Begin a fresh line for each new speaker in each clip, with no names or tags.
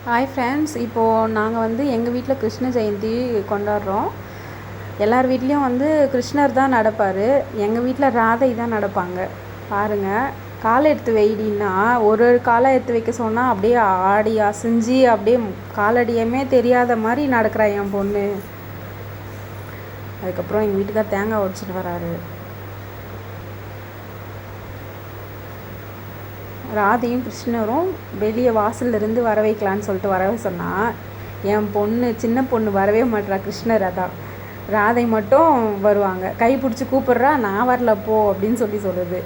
Hi friends, இப்போது நாங்கள் வந்து எங்கள் வீட்டில் கிருஷ்ண ஜெயந்தி கொண்டாடுறோம். எல்லார் வீட்லேயும் வந்து கிருஷ்ணர் தான் நடப்பார். எங்கள் வீட்டில் ராதை தான் நடப்பாங்க. பாருங்கள், காலை எடுத்து வைடின்னா ஒரு காலை எடுத்து வைக்க சொன்னால் அப்படியே ஆடி அசைஞ்சு அப்படியே காலடியுமே தெரியாத மாதிரி நடக்கிறா என் பொண்ணு. அதுக்கப்புறம் எங்கள் வீட்டுக்கார் தேங்காய் உடைச்சிட்டு வராரு. ராதையும் கிருஷ்ணரும் வெளியே வாசல்லேருந்து வர வைக்கலான்னு சொல்லிட்டு வரவே சொன்னால் என் பொண்ணு சின்ன பொண்ணு வரவே மாட்டா. கிருஷ்ணர் அதான் ராதை மட்டும் வருவாங்க. கை பிடிச்சி கூப்பிட்றா, நான் வரல போ அப்படின்னு சொல்லுது.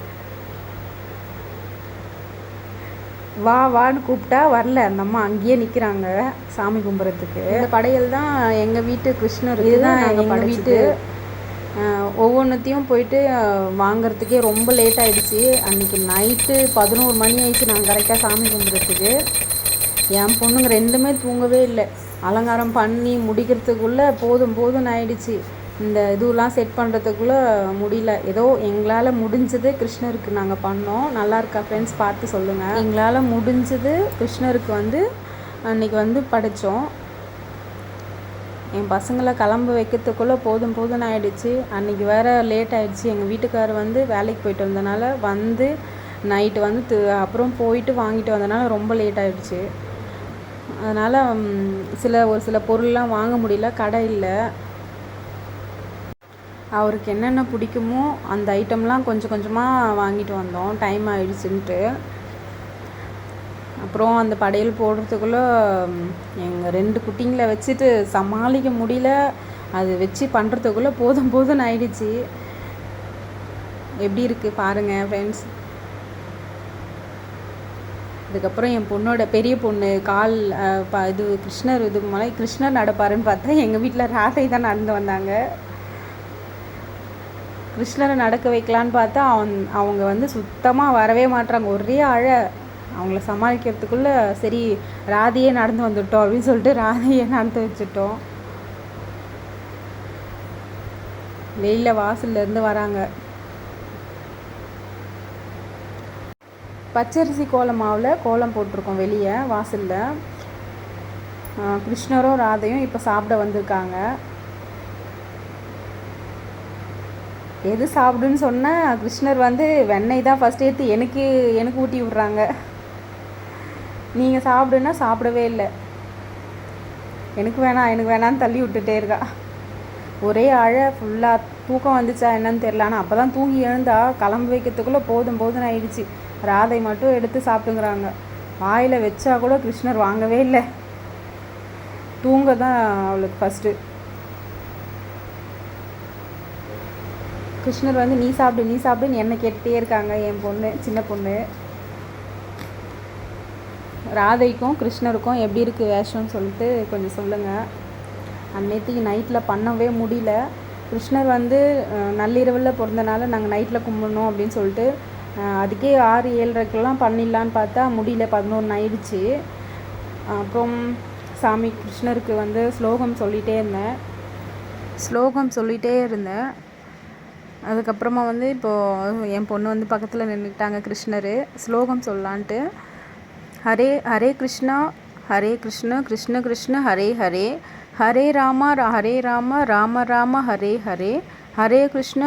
வா வான்னு கூப்பிட்டா வரல. அந்த அம்மா அங்கேயே நிற்கிறாங்க சாமி கும்பிட்றதுக்கு. இந்த படையல் தான் எங்கள் வீட்டு கிருஷ்ணர். இதுதான் எங்கள் வீட்டு. ஒவ்வொன்றத்தையும் போயிட்டு வாங்கிறதுக்கே ரொம்ப லேட் ஆகிடுச்சி. அன்றைக்கி நைட்டு 11 மணி ஆயிடுச்சு நாங்கள் கரெக்டாக சாமி கும்பிட்றதுக்கு. என் பொண்ணுங்க ரெண்டுமே தூங்கவே இல்லை. அலங்காரம் பண்ணி முடிக்கிறதுக்குள்ளே போதும்னு ஆயிடுச்சு. இந்த இதுவெலாம் செட் பண்ணுறதுக்குள்ளே முடியல. ஏதோ எங்களால் முடிஞ்சது கிருஷ்ணருக்கு நாங்கள் பண்ணோம். நல்லா இருக்கா ஃப்ரெண்ட்ஸ், பார்த்து சொல்லுங்கள். எங்களால் முடிஞ்சது கிருஷ்ணருக்கு வந்து அன்றைக்கி வந்து படைத்தோம். என் பசங்களை கிளம்ப வைக்கிறதுக்குள்ளே போதும்னு ஆகிடுச்சு. அன்றைக்கி வேறு லேட் ஆகிடுச்சு. எங்கள் வீட்டுக்காரர் வந்து வேலைக்கு போயிட்டு வந்தனால வந்து நைட்டு வந்து அப்புறம் போயிட்டு வாங்கிட்டு வந்தனால ரொம்ப லேட் ஆகிடுச்சு. அதனால் ஒரு சில பொருள்லாம் வாங்க முடியல, கடை இல்லை. அவருக்கு என்னென்ன பிடிக்குமோ அந்த ஐட்டம்லாம் கொஞ்சம் கொஞ்சமாக வாங்கிட்டு வந்தோம், டைம் ஆகிடுச்சுன்ட்டு. அப்புறம் அந்த படையல் போடுறதுக்குள்ளே எங்கள் 2 குட்டிங்களை வச்சுட்டு சமாளிக்க முடியல. அது வச்சு பண்ணுறதுக்குள்ளே போதும்னு ஆயிடுச்சு. எப்படி இருக்குது பாருங்கள் ஃப்ரெண்ட்ஸ். அதுக்கப்புறம் என் பொண்ணோட பெரிய பொண்ணு கால் இது கிருஷ்ணர் இது மாதிரி கிருஷ்ணர் நடப்பாருன்னு பார்த்தா எங்கள் வீட்டில் ராதை தான் நடந்து வந்தாங்க. கிருஷ்ணரை நடக்க வைக்கலான்னு பார்த்தா அவங்க வந்து சுத்தமாக வரவே மாட்டுறாங்க. ஒரே அழ. அவங்கள சமாளிக்கிறதுக்குள்ளே சரி ராதையே நடந்து வந்துட்டோம் அப்படின்னு சொல்லிட்டு ராதையே நடந்து வச்சுட்டோம். வெளியில் வாசல்லேருந்து வராங்க. பச்சரிசி கோலமாவில் கோலம் போட்டிருக்கோம் வெளியே வாசலில். கிருஷ்ணரும் ராதையும் இப்போ சாப்பிட வந்திருக்காங்க. எது சாப்பிடுன்னு சொன்னால் கிருஷ்ணர் வந்து வெண்ணெய் தான் ஃபஸ்ட் எடுத்து எனக்கு ஊட்டி விட்றாங்க. நீங்கள் சாப்பிடுன்னா சாப்பிடவே இல்லை. எனக்கு வேணான்னு தள்ளி விட்டுட்டே இருக்கா. ஒரே அழ. ஃபுல்லாக தூக்கம் வந்துச்சா என்னன்னு தெரில. ஆனால் அப்போ தான் தூங்கி எழுந்தா கிளம்பு வைக்கிறதுக்குள்ளே போதும்னு ஆயிடுச்சு. ராதை மட்டும் எடுத்து சாப்பிட்டுங்கிறாங்க. வாயில் வச்சா கூட கிருஷ்ணர் வாங்கவே இல்லை. தூங்க தான் அவளுக்கு ஃபஸ்ட்டு. கிருஷ்ணர் வந்து நீ சாப்பிடுன்னு என்னை கேட்டுகிட்டே இருக்காங்க என் பொண்ணு, சின்ன பொண்ணு. ராதைக்கும் கிருஷ்ணருக்கும் எப்படி இருக்குது வேஷம்னு சொல்லிட்டு கொஞ்சம் சொல்லுங்கள். அன்னைக்கு நைட்டில் பண்ணவே முடியல. கிருஷ்ணர் வந்து நள்ளிரவில் பிறந்தனால நாங்கள் நைட்டில் கும்பிடணும் அப்படின்னு சொல்லிட்டு அதுக்கே 6-7:30க்கெல்லாம் பண்ணிடலான்னு பார்த்தா முடியல, 11 ஆயிடுச்சு. அப்புறம் சாமி கிருஷ்ணருக்கு வந்து ஸ்லோகம் சொல்லிகிட்டே இருந்தேன். அதுக்கப்புறமா வந்து இப்போது என் பொண்ணு வந்து பக்கத்தில் நின்றுக்கிட்டாங்க. கிருஷ்ணர் ஸ்லோகம் சொல்லலான்ட்டு. ஹரே ஹரே கிருஷ்ணா ஹரே கிருஷ்ண கிருஷ்ண கிருஷ்ண ஹரே ஹரே, ஹரே ராம ராம ராம ஹரே ஹரே, ஹரே கிருஷ்ண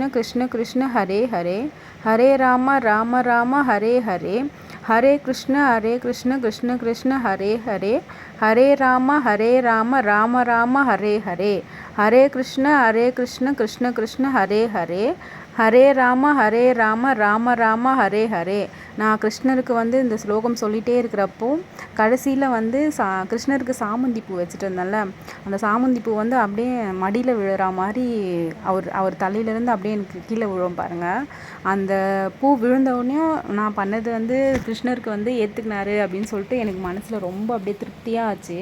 கிருஷ்ண கிருஷ்ண ஹரே ஹரே, ஹரே ராம ராம ஹரே ஹரே, ஹரே கிருஷ்ண கிருஷ்ண கிருஷ்ண ஹரே ஹரே, ஹரே ராம ராம ராம ஹரே ஹரே, ஹரே கிருஷ்ண கிருஷ்ண கிருஷ்ண ஹரே ஹரே, ஹரே ராம ராம ராம ஹரே ஹரே. நான் கிருஷ்ணருக்கு வந்து இந்த ஸ்லோகம் சொல்லிகிட்டே இருக்கிறப்போ கடைசியில் வந்து கிருஷ்ணருக்கு சாமந்தி பூ வச்சுட்டு இருந்தேன்ல, அந்த சாமந்தி பூ வந்து அப்படியே மடியில் விழுற மாதிரி அவர் தலையிலேருந்து அப்படியே எனக்கு கீழே விழும் பாருங்கள். அந்த பூ விழுந்தவுடனே நான் பண்ணது வந்து கிருஷ்ணருக்கு வந்து ஏற்றுக்கினாரு அப்படின்னு சொல்லிட்டு எனக்கு மனசில் ரொம்ப அப்படியே திருப்தியாக ஆச்சு.